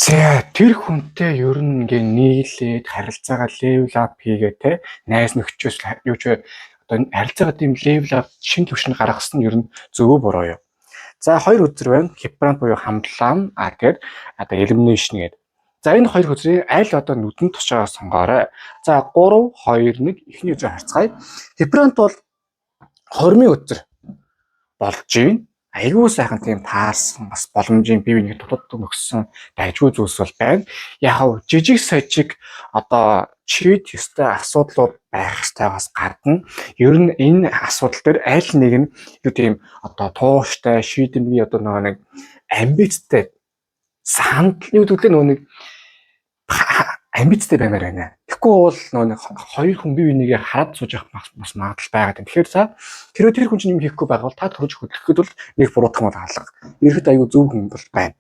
За тэр хүнтэй ер нь ингээ нийлээд харилцаагаа level up хийгээ те найз нөхчөөс юу ч одоо харилцаагаа тийм level up шин түвшинд гаргасан нь ер нь зөв буруу юу. За хоёр үзэр байна. Хипрант буюу хамтлаан тэгээд одоо elimination гэдэг. За энэ хоёр үзрийг аль одоо нүдэнд тушаагаа сонгоорой. За 3 2 1 эхний үзэр харцгаая. Хипрант бол хормын үзэр болж байна. Айгуу сайхан тийм таарсан бас боломжийн бие биенийг дутууд нөхсөн дайжгүй зүйлс бол байна. Яг жижиг сажиг одоо чийд ёстой асуудлууд байх ёстойгоос гадна ер нь энэ асуудал дээр аль нэг нь юу тийм одоо тууштай шийдэмгий одоо нэг амбицтай сандал юу гэдэг нэг амбицтай баймаар байна. Тэгэхгүй бол нэг хоёр хүн бие бинийгээ хараад сууж явах бас магадлал байгаад байна. Тэгэхээр за тэр хүн чинь юм хийхгүй байгаад та төрж хөдлөхөд бол нэг буруутгах мал хаалга. Ерхэд аюу зөв хүн бол байна.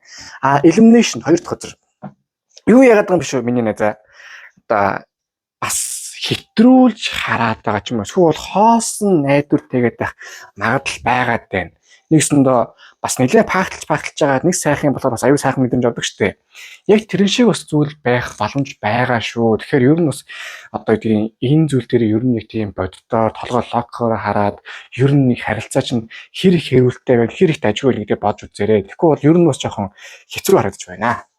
Elimination хоёр дахь үзэр. Юу яагаад байгаа юм биш үү миний найзаа? Одоо бас хэтрүүлж хараад байгаа ч юм уу. Эсвэл хоосон найдвар тэгээд байх магадлал байгаад байна. Нэгсэндээ бас нэлээд пакталж байгаа нэг сайхан болохоор бас аюу сайхан мэдрэмж авдаг штеп. Яг тэрэн шиг бас зүйл байх боломж байгаа шүү. Тэгэхээр ер нь бас одоо тийм энэ зүйл дээр ер нь нэг тийм боддоор толгой локоор хараад ер нь нэг харилцаа чинь хэр их хэрүүлтэй байл хэр их дажгүй л гэдэг бодж үзээрэй. Тэгэхгүй бол ер нь бас жоохон хэцүү харагдаж байна.